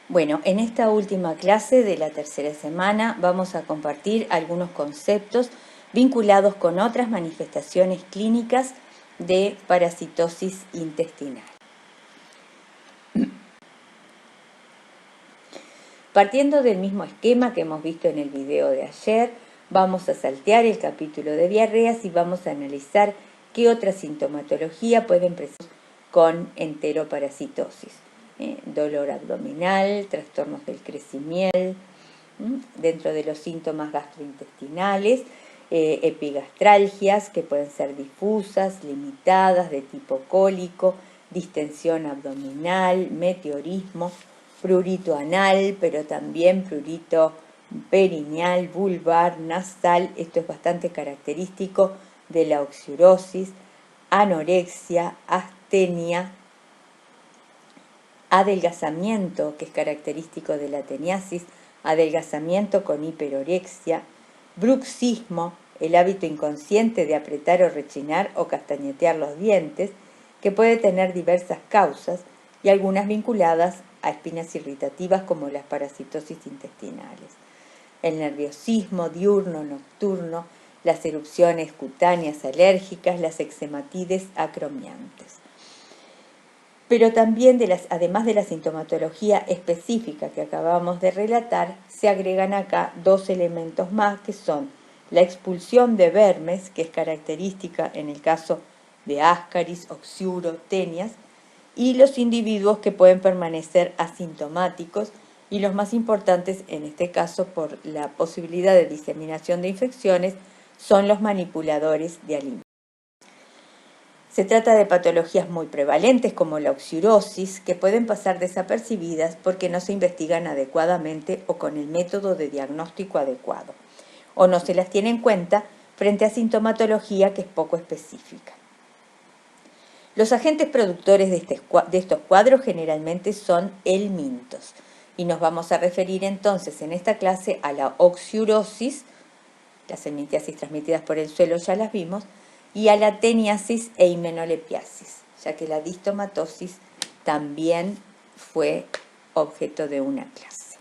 Bueno, en esta última clase de la tercera semana vamos a compartir algunos conceptos vinculados con otras manifestaciones clínicas de parasitosis intestinal. Partiendo del mismo esquema que hemos visto en el video de ayer, vamos a saltear el capítulo de diarreas y vamos a analizar qué otra sintomatología pueden presentar con enteroparasitosis. Dolor abdominal, trastornos del crecimiento, dentro de los síntomas gastrointestinales, epigastralgias que pueden ser difusas, limitadas, de tipo cólico, distensión abdominal, meteorismo, prurito anal, pero también prurito perineal, vulvar, nasal. Esto es bastante característico de la oxiurosis, anorexia, astenia, adelgazamiento, que es característico de la teniasis, adelgazamiento con hiperorexia, bruxismo, el hábito inconsciente de apretar o rechinar o castañetear los dientes, que puede tener diversas causas y algunas vinculadas a espinas irritativas como las parasitosis intestinales. El nerviosismo diurno, nocturno, las erupciones cutáneas alérgicas, las eczematides acromiantes. Pero también, además de la sintomatología específica que acabamos de relatar, se agregan acá dos elementos más, que son la expulsión de vermes, que es característica en el caso de Ascaris, Oxiuro, Tenias, y los individuos que pueden permanecer asintomáticos, y los más importantes en este caso por la posibilidad de diseminación de infecciones son los manipuladores de alimentos. Se trata de patologías muy prevalentes como la oxiurosis, que pueden pasar desapercibidas porque no se investigan adecuadamente o con el método de diagnóstico adecuado, o no se las tiene en cuenta frente a sintomatología que es poco específica. Los agentes productores de estos cuadros generalmente son helmintos, y nos vamos a referir entonces en esta clase a la oxiurosis, las helmintiasis transmitidas por el suelo ya las vimos, y a la teniasis e himenolepiasis, ya que la distomatosis también fue objeto de una clase.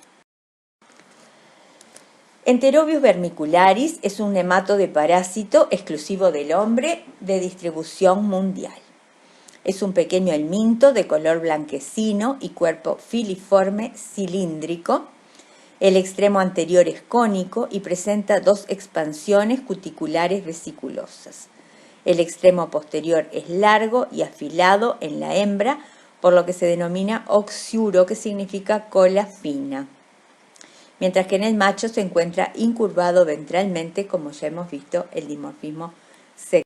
Enterobius vermicularis es un nemato parásito exclusivo del hombre de distribución mundial. Es un pequeño helminto de color blanquecino y cuerpo filiforme cilíndrico. El extremo anterior es cónico y presenta dos expansiones cuticulares vesiculosas. El extremo posterior es largo y afilado en la hembra, por lo que se denomina oxiuro, que significa cola fina. Mientras que en el macho se encuentra incurvado ventralmente, como ya hemos visto el dimorfismo sexual.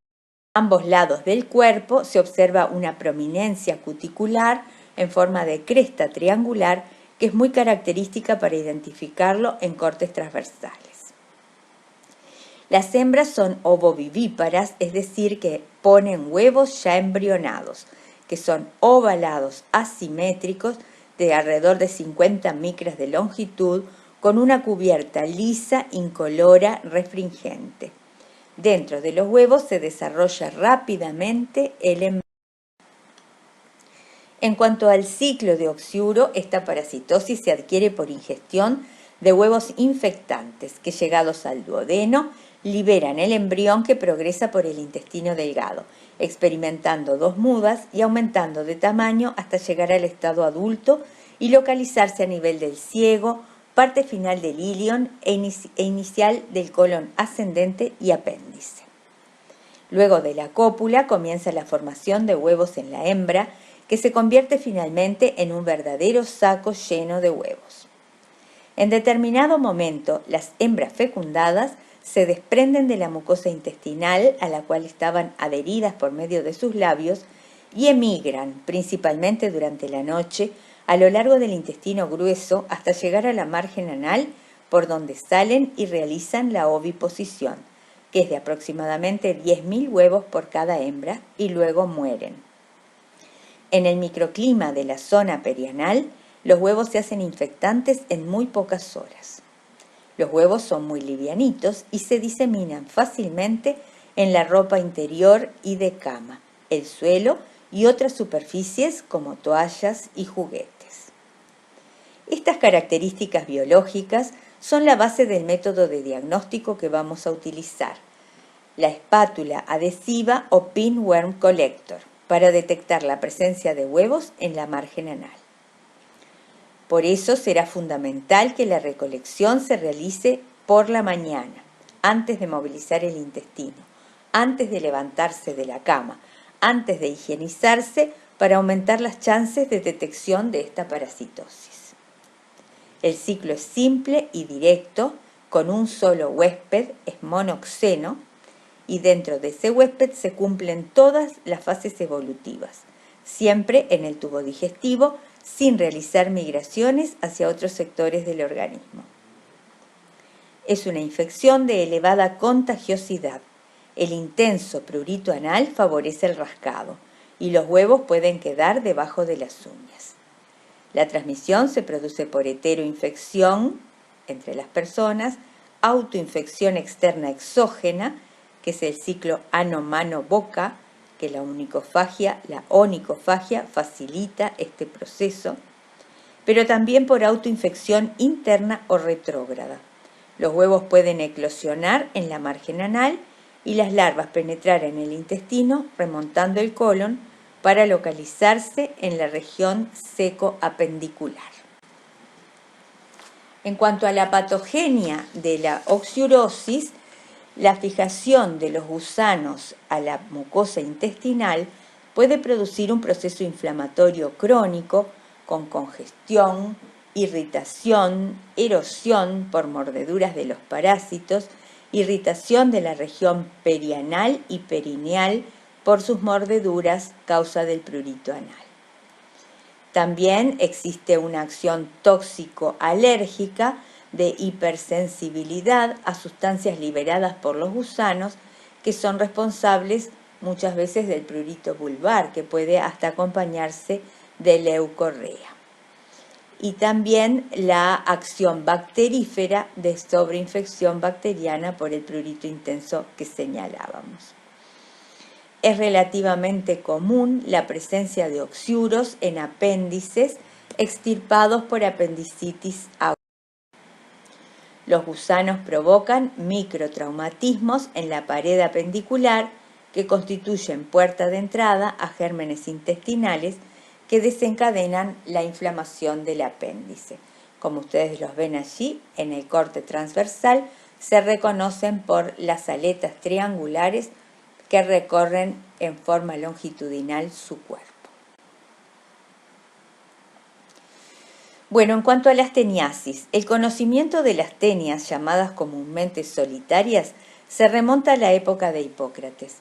A ambos lados del cuerpo se observa una prominencia cuticular en forma de cresta triangular, que es muy característica para identificarlo en cortes transversales. Las hembras son ovovivíparas, es decir, que ponen huevos ya embrionados, que son ovalados asimétricos de alrededor de 50 micras de longitud, con una cubierta lisa, incolora, refringente. Dentro de los huevos se desarrolla rápidamente el embrión. En cuanto al ciclo de oxiuro, esta parasitosis se adquiere por ingestión de huevos infectantes que, llegados al duodeno, liberan el embrión, que progresa por el intestino delgado, experimentando dos mudas y aumentando de tamaño hasta llegar al estado adulto y localizarse a nivel del ciego, parte final del ilion e inicial del colon ascendente y apéndice. Luego de la cópula comienza la formación de huevos en la hembra, que se convierte finalmente en un verdadero saco lleno de huevos. En determinado momento, las hembras fecundadas se desprenden de la mucosa intestinal a la cual estaban adheridas por medio de sus labios y emigran, principalmente durante la noche, a lo largo del intestino grueso hasta llegar a la margen anal, por donde salen y realizan la oviposición, que es de aproximadamente 10.000 huevos por cada hembra, y luego mueren. En el microclima de la zona perianal, los huevos se hacen infectantes en muy pocas horas. Los huevos son muy livianitos y se diseminan fácilmente en la ropa interior y de cama, el suelo y otras superficies como toallas y juguetes. Estas características biológicas son la base del método de diagnóstico que vamos a utilizar, la espátula adhesiva o pinworm collector, para detectar la presencia de huevos en la margen anal. Por eso será fundamental que la recolección se realice por la mañana, antes de movilizar el intestino, antes de levantarse de la cama, antes de higienizarse, para aumentar las chances de detección de esta parasitosis. El ciclo es simple y directo, con un solo huésped, es monoxeno, y dentro de ese huésped se cumplen todas las fases evolutivas, siempre en el tubo digestivo, sin realizar migraciones hacia otros sectores del organismo. Es una infección de elevada contagiosidad. El intenso prurito anal favorece el rascado y los huevos pueden quedar debajo de las uñas. La transmisión se produce por heteroinfección entre las personas, autoinfección externa exógena, que es el ciclo ano-mano-boca, que la onicofagia facilita este proceso, pero también por autoinfección interna o retrógrada. Los huevos pueden eclosionar en la margen anal y las larvas penetrar en el intestino remontando el colon para localizarse en la región seco-apendicular. En cuanto a la patogenia de la oxiurosis, la fijación de los gusanos a la mucosa intestinal puede producir un proceso inflamatorio crónico con congestión, irritación, erosión por mordeduras de los parásitos, irritación de la región perianal y perineal por sus mordeduras causa del prurito anal. También existe una acción tóxico-alérgica de hipersensibilidad a sustancias liberadas por los gusanos que son responsables muchas veces del prurito vulvar, que puede hasta acompañarse de leucorrea. Y también la acción bacterífera de sobreinfección bacteriana por el prurito intenso que señalábamos. Es relativamente común la presencia de oxiuros en apéndices extirpados por apendicitis aguda. Los gusanos provocan microtraumatismos en la pared apendicular que constituyen puerta de entrada a gérmenes intestinales que desencadenan la inflamación del apéndice. Como ustedes los ven allí, en el corte transversal se reconocen por las aletas triangulares que recorren en forma longitudinal su cuerpo. Bueno, en cuanto a las teniasis, el conocimiento de las tenias, llamadas comúnmente solitarias, se remonta a la época de Hipócrates.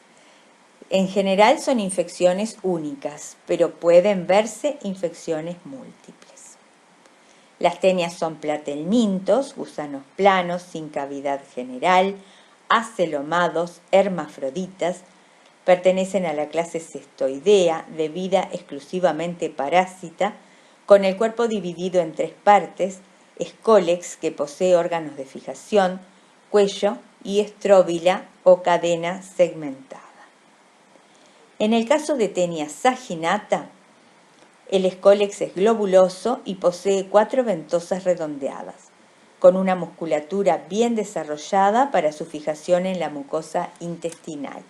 En general son infecciones únicas, pero pueden verse infecciones múltiples. Las tenias son platelmintos, gusanos planos, sin cavidad general, acelomados, hermafroditas, pertenecen a la clase cestoidea, de vida exclusivamente parásita, con el cuerpo dividido en tres partes, escólex, que posee órganos de fijación, cuello y estróbila o cadena segmentada. En el caso de Tenia saginata, el escólex es globuloso y posee 4 ventosas redondeadas, con una musculatura bien desarrollada para su fijación en la mucosa intestinal.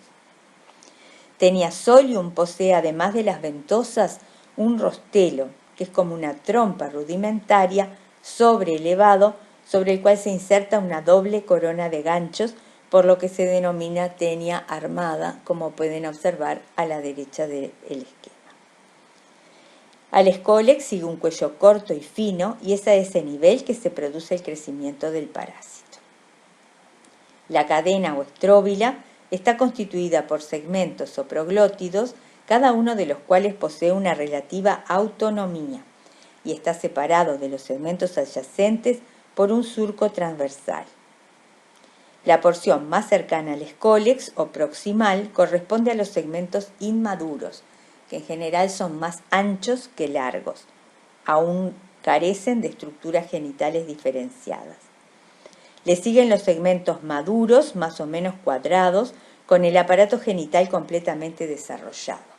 Tenia solium posee, además de las ventosas, un rostelo, que es como una trompa rudimentaria sobreelevado, sobre el cual se inserta una doble corona de ganchos, por lo que se denomina tenia armada, como pueden observar a la derecha del esquema. Al escólex sigue un cuello corto y fino, y es a ese nivel que se produce el crecimiento del parásito. La cadena o estróbila está constituida por segmentos o proglótidos, cada uno de los cuales posee una relativa autonomía y está separado de los segmentos adyacentes por un surco transversal. La porción más cercana al escólex o proximal corresponde a los segmentos inmaduros, que en general son más anchos que largos, aún carecen de estructuras genitales diferenciadas. Le siguen los segmentos maduros, más o menos cuadrados, con el aparato genital completamente desarrollado.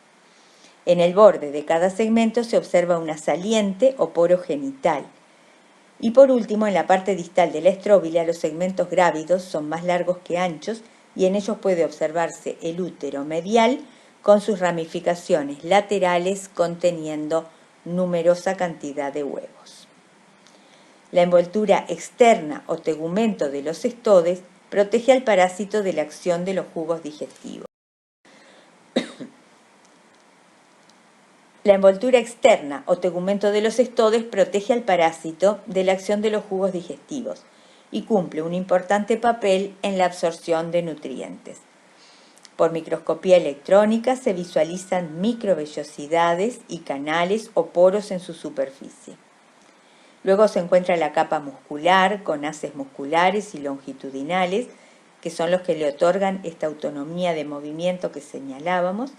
En el borde de cada segmento se observa una saliente o poro genital. Y por último, en la parte distal de la estróbila, los segmentos grávidos son más largos que anchos y en ellos puede observarse el útero medial con sus ramificaciones laterales conteniendo numerosa cantidad de huevos. La envoltura externa o tegumento de los estodes protege al parásito de la acción de los jugos digestivos. La envoltura externa o tegumento de los estodes protege al parásito de la acción de los jugos digestivos y cumple un importante papel en la absorción de nutrientes. Por microscopía electrónica se visualizan microvellosidades y canales o poros en su superficie. Luego se encuentra la capa muscular con haces musculares y longitudinales, que son los que le otorgan esta autonomía de movimiento que señalábamos,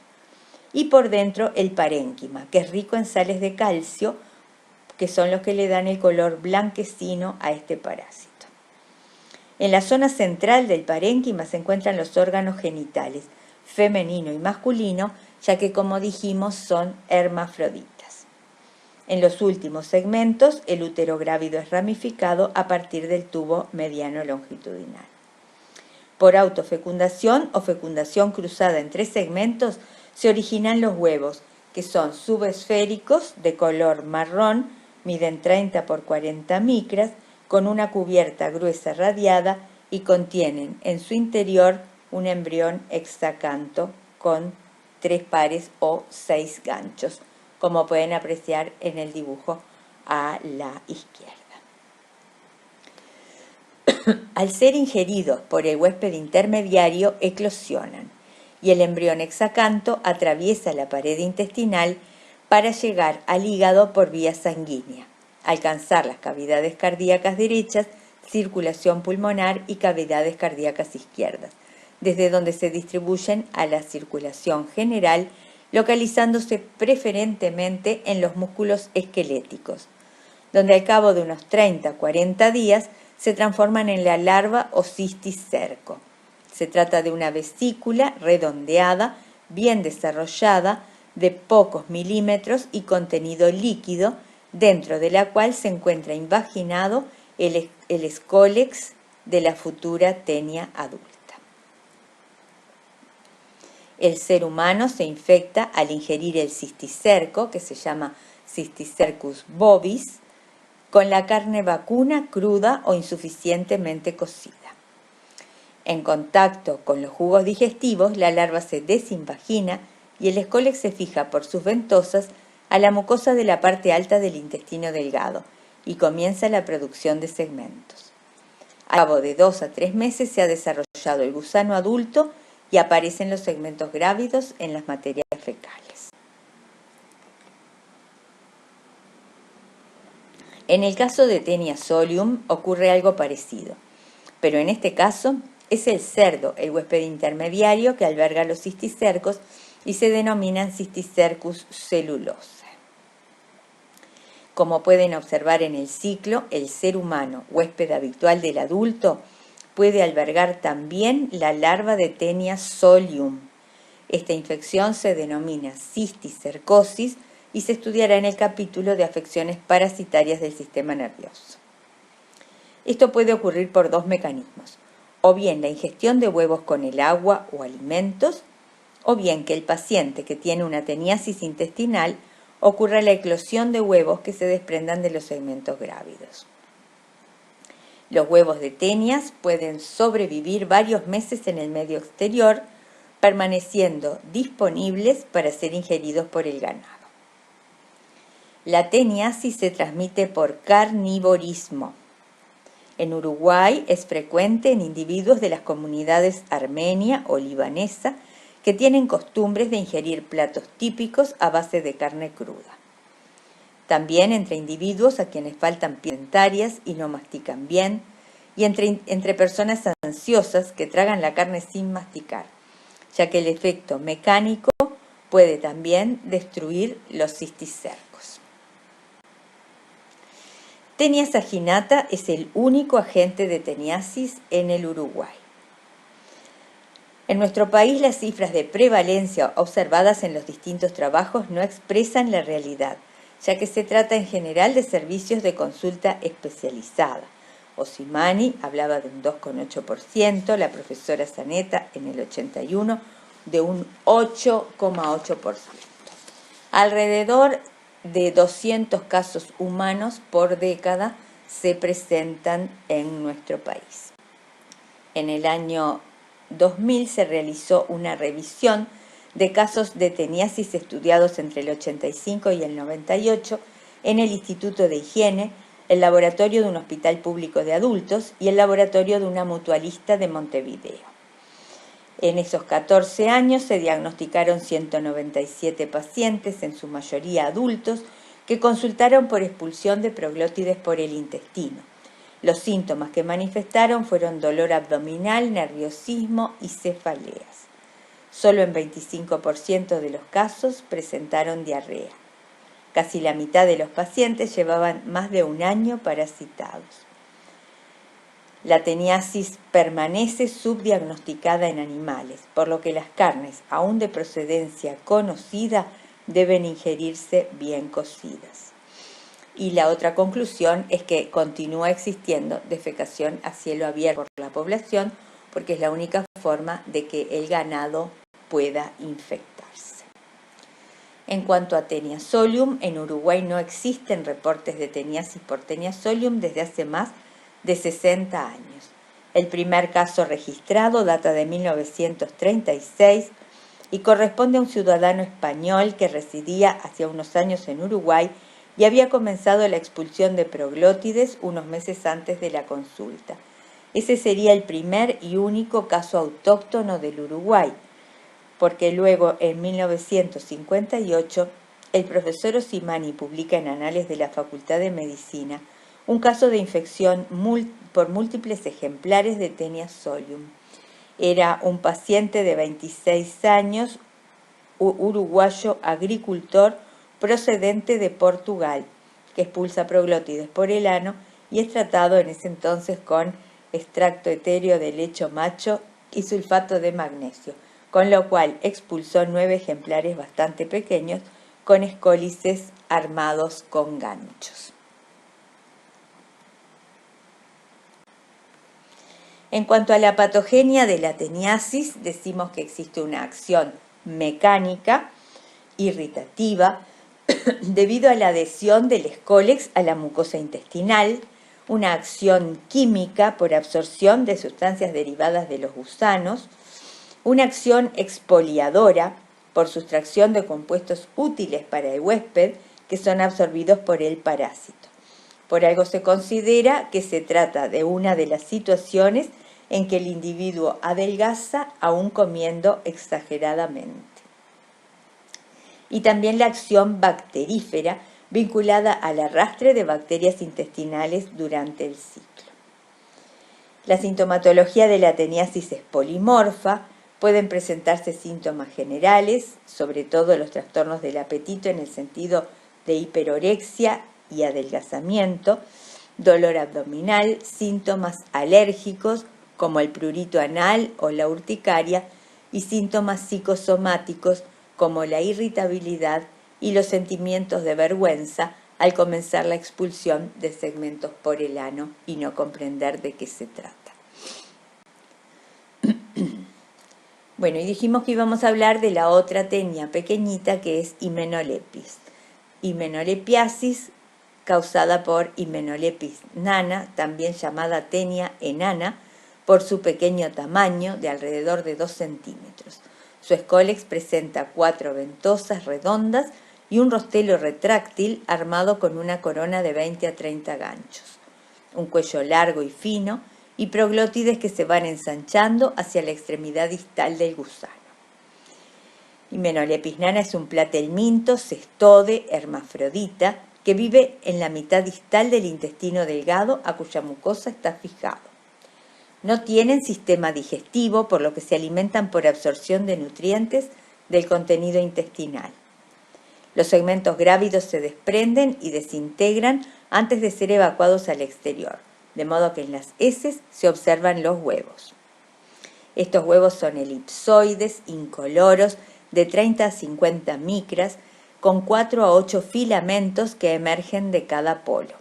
y por dentro el parénquima, que es rico en sales de calcio, que son los que le dan el color blanquecino a este parásito. En la zona central del parénquima se encuentran los órganos genitales, femenino y masculino, ya que, como dijimos, son hermafroditas. En los últimos segmentos, el útero grávido es ramificado a partir del tubo mediano longitudinal. Por autofecundación o fecundación cruzada en 3 segmentos, se originan los huevos, que son subesféricos de color marrón, miden 30 por 40 micras, con una cubierta gruesa radiada y contienen en su interior un embrión hexacanto con 3 pares o 6 ganchos, como pueden apreciar en el dibujo a la izquierda. Al ser ingeridos por el huésped intermediario, eclosionan y el embrión hexacanto atraviesa la pared intestinal para llegar al hígado por vía sanguínea, alcanzar las cavidades cardíacas derechas, circulación pulmonar y cavidades cardíacas izquierdas, desde donde se distribuyen a la circulación general, localizándose preferentemente en los músculos esqueléticos, donde al cabo de unos 30-40 días se transforman en la larva o cisticerco. Se trata de una vesícula redondeada, bien desarrollada, de pocos milímetros y contenido líquido, dentro de la cual se encuentra invaginado el escólex de la futura tenia adulta. El ser humano se infecta al ingerir el cisticerco, que se llama Cysticercus bovis, con la carne vacuna cruda o insuficientemente cocida. En contacto con los jugos digestivos, la larva se desinvagina y el escólex se fija por sus ventosas a la mucosa de la parte alta del intestino delgado y comienza la producción de segmentos. Al cabo de 2 a 3 meses se ha desarrollado el gusano adulto y aparecen los segmentos grávidos en las materias fecales. En el caso de Taenia solium ocurre algo parecido, pero en este caso es el cerdo el huésped intermediario que alberga los cisticercos y se denominan Cysticercus cellulosa. Como pueden observar en el ciclo, el ser humano, huésped habitual del adulto, puede albergar también la larva de Taenia solium. Esta infección se denomina cisticercosis y se estudiará en el capítulo de afecciones parasitarias del sistema nervioso. Esto puede ocurrir por 2 mecanismos, o bien la ingestión de huevos con el agua o alimentos, o bien que el paciente que tiene una teniasis intestinal ocurra la eclosión de huevos que se desprendan de los segmentos grávidos. Los huevos de tenias pueden sobrevivir varios meses en el medio exterior, permaneciendo disponibles para ser ingeridos por el ganado. La teniasis se transmite por carnivorismo. En Uruguay es frecuente en individuos de las comunidades armenia o libanesa que tienen costumbres de ingerir platos típicos a base de carne cruda. También entre individuos a quienes faltan piezas dentarias y no mastican bien, y entre personas ansiosas que tragan la carne sin masticar, ya que el efecto mecánico puede también destruir los cisticercos. Taenia saginata es el único agente de teniasis en el Uruguay. En nuestro país, las cifras de prevalencia observadas en los distintos trabajos no expresan la realidad, ya que se trata en general de servicios de consulta especializada. Osimani hablaba de un 2,8%, la profesora Zanetta en el 81 de un 8,8%. Alrededor de 200 casos humanos por década se presentan en nuestro país. En el año 2000 se realizó una revisión de casos de teniasis estudiados entre el 85 y el 98 en el Instituto de Higiene, el laboratorio de un hospital público de adultos y el laboratorio de una mutualista de Montevideo. En esos 14 años se diagnosticaron 197 pacientes, en su mayoría adultos, que consultaron por expulsión de proglótides por el intestino. Los síntomas que manifestaron fueron dolor abdominal, nerviosismo y cefaleas. Solo en 25% de los casos presentaron diarrea. Casi la mitad de los pacientes llevaban más de un año parasitados. La teniasis permanece subdiagnosticada en animales, por lo que las carnes, aún de procedencia conocida, deben ingerirse bien cocidas. Y la otra conclusión es que continúa existiendo defecación a cielo abierto por la población, porque es la única forma de que el ganado pueda infectarse. En cuanto a Taenia solium, en Uruguay no existen reportes de teniasis por Taenia solium desde hace más de 60 años. El primer caso registrado data de 1936 y corresponde a un ciudadano español que residía hacía unos años en Uruguay y había comenzado la expulsión de proglótides unos meses antes de la consulta. Ese sería el primer y único caso autóctono del Uruguay, porque luego, en 1958, el profesor Osimani publica en Anales de la Facultad de Medicina un caso de infección por múltiples ejemplares de Taenia solium. Era un paciente de 26 años, uruguayo agricultor procedente de Portugal, que expulsa proglótides por el ano y es tratado en ese entonces con extracto etéreo de lecho macho y sulfato de magnesio, con lo cual expulsó 9 ejemplares bastante pequeños con escólices armados con ganchos. En cuanto a la patogenia de la teniasis, decimos que existe una acción mecánica, irritativa, debido a la adhesión del escólex a la mucosa intestinal, una acción química por absorción de sustancias derivadas de los gusanos, una acción expoliadora por sustracción de compuestos útiles para el huésped que son absorbidos por el parásito. Por algo se considera que se trata de una de las situaciones en que el individuo adelgaza aún comiendo exageradamente. Y también la acción bacterífera vinculada al arrastre de bacterias intestinales durante el ciclo. La sintomatología de la teniasis es polimorfa, pueden presentarse síntomas generales, sobre todo los trastornos del apetito en el sentido de hiperorexia y adelgazamiento, dolor abdominal, síntomas alérgicos como el prurito anal o la urticaria y síntomas psicosomáticos como la irritabilidad y los sentimientos de vergüenza al comenzar la expulsión de segmentos por el ano y no comprender de qué se trata. Bueno, y dijimos que íbamos a hablar de la otra tenia pequeñita que es Hymenolepis. Hymenolepiasis causada por Hymenolepis nana, también llamada tenia enana, por su pequeño tamaño de alrededor de 2 centímetros. Su escólex presenta 4 ventosas redondas y un rostelo retráctil armado con una corona de 20 a 30 ganchos, un cuello largo y fino y proglótides que se van ensanchando hacia la extremidad distal del gusano. Hymenolepis nana es un platelminto cestode hermafrodita que vive en la mitad distal del intestino delgado a cuya mucosa está fijado. No tienen sistema digestivo, por lo que se alimentan por absorción de nutrientes del contenido intestinal. Los segmentos grávidos se desprenden y desintegran antes de ser evacuados al exterior, de modo que en las heces se observan los huevos. Estos huevos son elipsoides, incoloros, de 30 a 50 micras, con 4 a 8 filamentos que emergen de cada polo.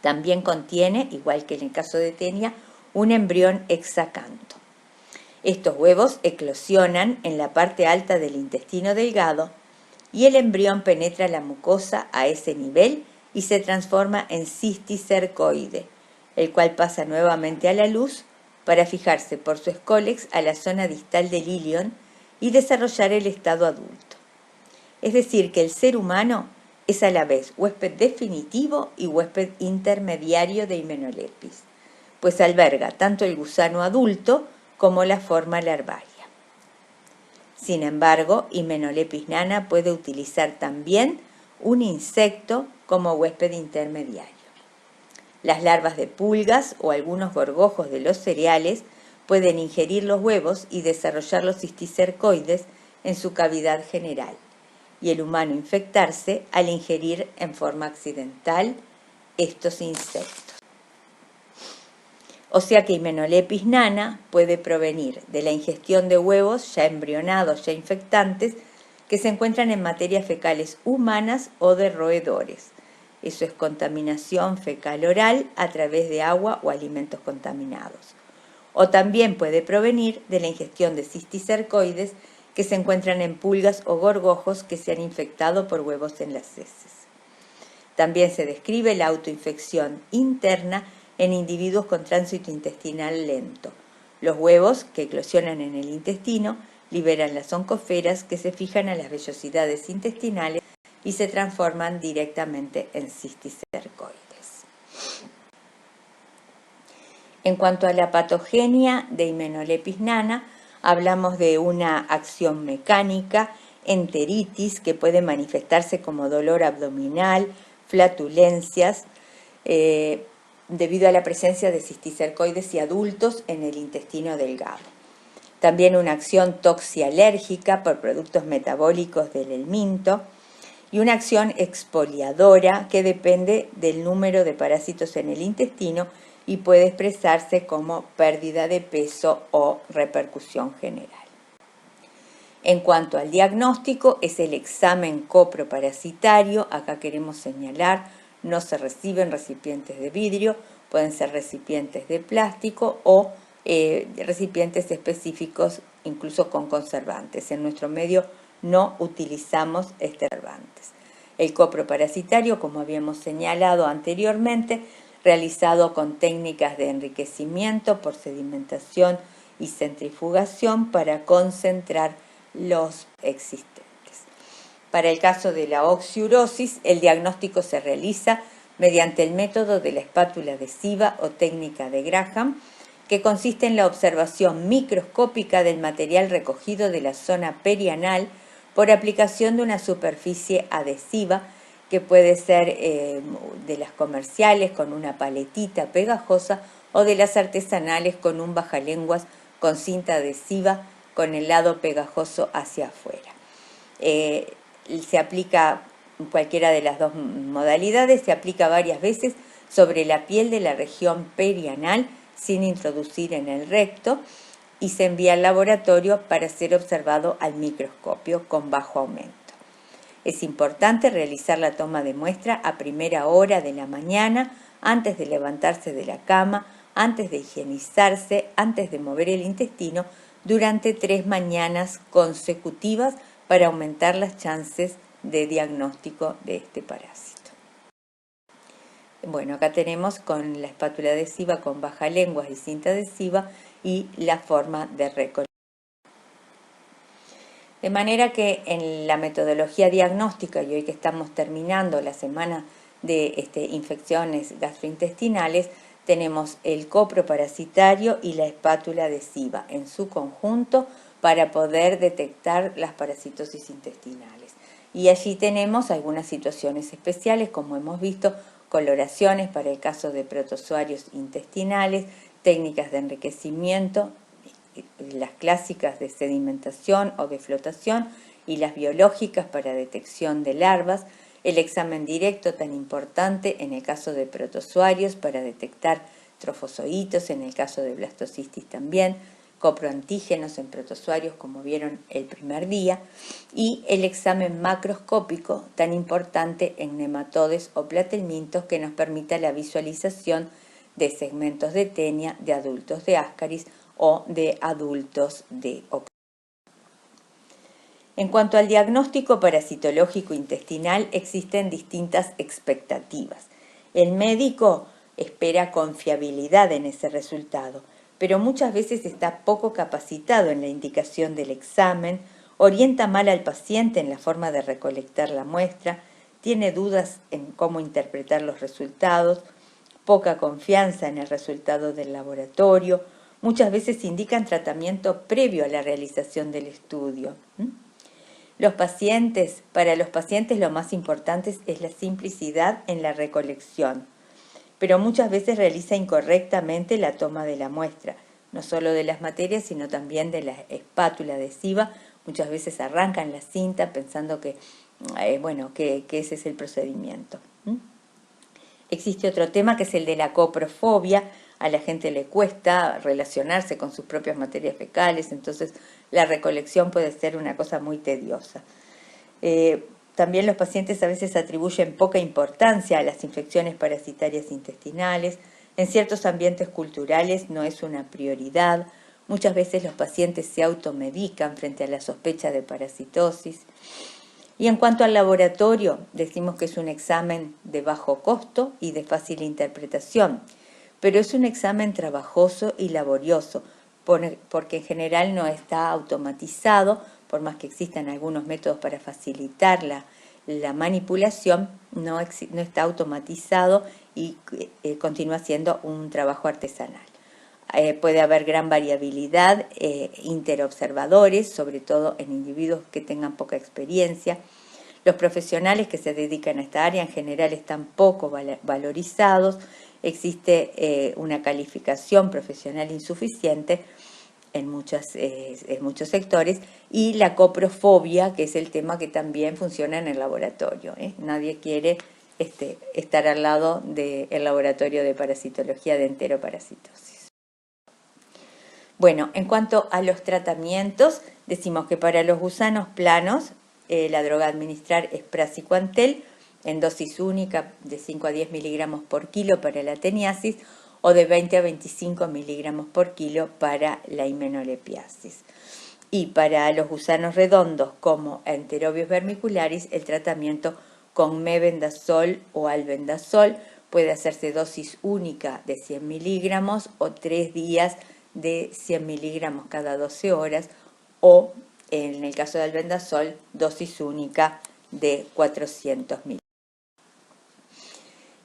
También contiene, igual que en el caso de Tenia, un embrión hexacanto. Estos huevos eclosionan en la parte alta del intestino delgado y el embrión penetra la mucosa a ese nivel y se transforma en cisticercoide, el cual pasa nuevamente a la luz para fijarse por su escólex a la zona distal del ilion y desarrollar el estado adulto. Es decir, que el ser humano es a la vez huésped definitivo y huésped intermediario de Hymenolépis, pues alberga tanto el gusano adulto como la forma larvaria. Sin embargo, Hymenolépis nana puede utilizar también un insecto como huésped intermediario. Las larvas de pulgas o algunos gorgojos de los cereales pueden ingerir los huevos y desarrollar los cisticercoides en su cavidad general, y el humano infectarse al ingerir en forma accidental estos insectos. O sea que Hymenolépis nana puede provenir de la ingestión de huevos ya embrionados, ya infectantes, que se encuentran en materias fecales humanas o de roedores. Eso es contaminación fecal oral a través de agua o alimentos contaminados. O también puede provenir de la ingestión de cisticercoides que se encuentran en pulgas o gorgojos que se han infectado por huevos en las heces. También se describe la autoinfección interna en individuos con tránsito intestinal lento. Los huevos que eclosionan en el intestino liberan las oncoferas que se fijan a las vellosidades intestinales y se transforman directamente en cisticercoides. En cuanto a la patogenia de Hymenolépis nana, hablamos de una acción mecánica, enteritis, que puede manifestarse como dolor abdominal, flatulencias, debido a la presencia de cisticercoides y adultos en el intestino delgado. También una acción toxialérgica por productos metabólicos del helminto y una acción expoliadora que depende del número de parásitos en el intestino y puede expresarse como pérdida de peso o repercusión general. En cuanto al diagnóstico, es el examen coproparasitario. Acá queremos señalar, no se reciben recipientes de vidrio, pueden ser recipientes de plástico o recipientes específicos, incluso con conservantes. En nuestro medio no utilizamos conservantes. El coproparasitario, como habíamos señalado anteriormente, realizado con técnicas de enriquecimiento por sedimentación y centrifugación para concentrar los existentes. Para el caso de la oxiurosis, el diagnóstico se realiza mediante el método de la espátula adhesiva o técnica de Graham, que consiste en la observación microscópica del material recogido de la zona perianal por aplicación de una superficie adhesiva que puede ser de las comerciales con una paletita pegajosa o de las artesanales con un bajalenguas con cinta adhesiva con el lado pegajoso hacia afuera. Se aplica cualquiera de las dos modalidades, se aplica varias veces sobre la piel de la región perianal sin introducir en el recto y se envía al laboratorio para ser observado al microscopio con bajo aumento. Es importante realizar la toma de muestra a primera hora de la mañana, antes de levantarse de la cama, antes de higienizarse, antes de mover el intestino, durante 3 mañanas consecutivas para aumentar las chances de diagnóstico de este parásito. Bueno, acá tenemos con la espátula adhesiva con bajalenguas y cinta adhesiva y la forma de recolección. De manera que en la metodología diagnóstica, y hoy que estamos terminando la semana de infecciones gastrointestinales, tenemos el coproparasitario y la espátula adhesiva en su conjunto para poder detectar las parasitosis intestinales. Y allí tenemos algunas situaciones especiales, como hemos visto, coloraciones para el caso de protozoarios intestinales, técnicas de enriquecimiento, las clásicas de sedimentación o de flotación y las biológicas para detección de larvas, el examen directo tan importante en el caso de protozoarios para detectar trofozoitos, en el caso de blastocitis también, coproantígenos en protozoarios como vieron el primer día, y el examen macroscópico tan importante en nematodes o platelmintos que nos permita la visualización de segmentos de tenia, de adultos de Ascaris o de adultos de Oxyurosis. En cuanto al diagnóstico parasitológico intestinal, existen distintas expectativas. El médico espera confiabilidad en ese resultado, pero muchas veces está poco capacitado en la indicación del examen, orienta mal al paciente en la forma de recolectar la muestra, tiene dudas en cómo interpretar los resultados, poca confianza en el resultado del laboratorio, muchas veces indican tratamiento previo a la realización del estudio. Para los pacientes lo más importante es la simplicidad en la recolección, pero muchas veces realiza incorrectamente la toma de la muestra, no solo de las materias, sino también de la espátula adhesiva. Muchas veces arrancan la cinta pensando que ese es el procedimiento. Existe otro tema que es el de la coprofobia. A la gente le cuesta relacionarse con sus propias materias fecales, entonces la recolección puede ser una cosa muy tediosa. También los pacientes a veces atribuyen poca importancia a las infecciones parasitarias intestinales. En ciertos ambientes culturales no es una prioridad. Muchas veces los pacientes se automedican frente a la sospecha de parasitosis. Y en cuanto al laboratorio, decimos que es un examen de bajo costo y de fácil interpretación, pero es un examen trabajoso y laborioso, porque en general no está automatizado, por más que existan algunos métodos para facilitar la manipulación, no está automatizado y continúa siendo un trabajo artesanal. Puede haber gran variabilidad interobservadores, sobre todo en individuos que tengan poca experiencia. Los profesionales que se dedican a esta área en general están poco valorizados. Existe una calificación profesional insuficiente en muchos sectores, y la coprofobia, que es el tema que también funciona en el laboratorio. Nadie quiere estar al lado del laboratorio de parasitología de enteroparasitosis. Bueno, en cuanto a los tratamientos, decimos que para los gusanos planos, la droga a administrar es praziquantel en dosis única de 5 a 10 miligramos por kilo para la teniasis o de 20 a 25 miligramos por kilo para la himenolepiasis. Y para los gusanos redondos como Enterobius vermicularis, el tratamiento con mebendazol o albendazol puede hacerse dosis única de 100 miligramos o 3 días de 100 miligramos cada 12 horas, o en el caso de albendazol, dosis única de 400 miligramos.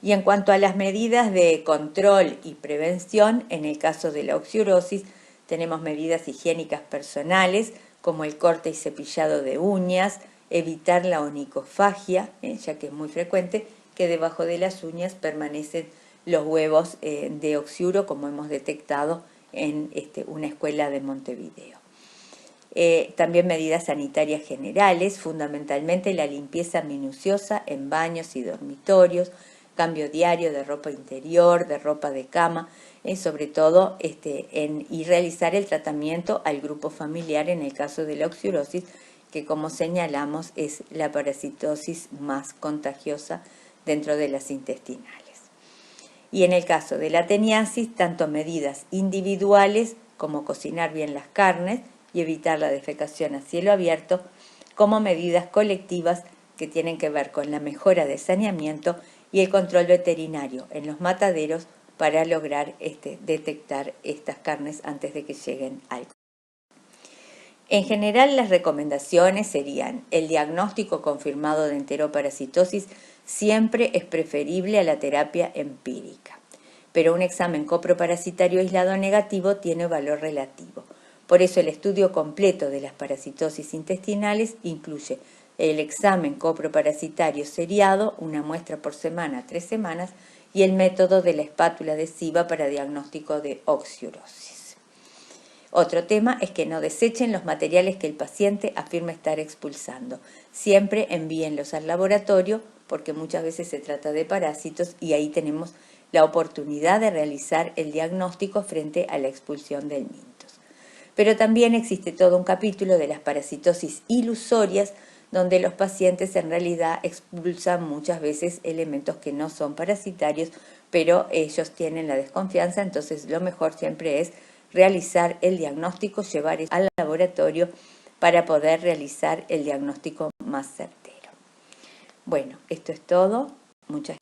Y en cuanto a las medidas de control y prevención, en el caso de la oxiurosis, tenemos medidas higiénicas personales, como el corte y cepillado de uñas, evitar la onicofagia, ya que es muy frecuente que debajo de las uñas permanecen los huevos de oxiuro, como hemos detectado en una escuela de Montevideo. También medidas sanitarias generales, fundamentalmente la limpieza minuciosa en baños y dormitorios, cambio diario de ropa interior, de ropa de cama, sobre todo y realizar el tratamiento al grupo familiar en el caso de la oxiurosis, que como señalamos es la parasitosis más contagiosa dentro de las intestinales. Y en el caso de la teniasis, tanto medidas individuales como cocinar bien las carnes y evitar la defecación a cielo abierto, como medidas colectivas que tienen que ver con la mejora de saneamiento y el control veterinario en los mataderos para lograr detectar estas carnes antes de que lleguen al consumo. En general, las recomendaciones serían: el diagnóstico confirmado de enteroparasitosis siempre es preferible a la terapia empírica, pero un examen coproparasitario aislado negativo tiene valor relativo. Por eso el estudio completo de las parasitosis intestinales incluye el examen coproparasitario seriado, una muestra por semana, 3 semanas, y el método de la espátula adhesiva para diagnóstico de oxiurosis. Otro tema es que no desechen los materiales que el paciente afirma estar expulsando. Siempre envíenlos al laboratorio, porque muchas veces se trata de parásitos y ahí tenemos la oportunidad de realizar el diagnóstico frente a la expulsión del mintos. Pero también existe todo un capítulo de las parasitosis ilusorias, donde los pacientes en realidad expulsan muchas veces elementos que no son parasitarios, pero ellos tienen la desconfianza, entonces lo mejor siempre es realizar el diagnóstico, llevar al laboratorio para poder realizar el diagnóstico más certero. Bueno, esto es todo. Muchas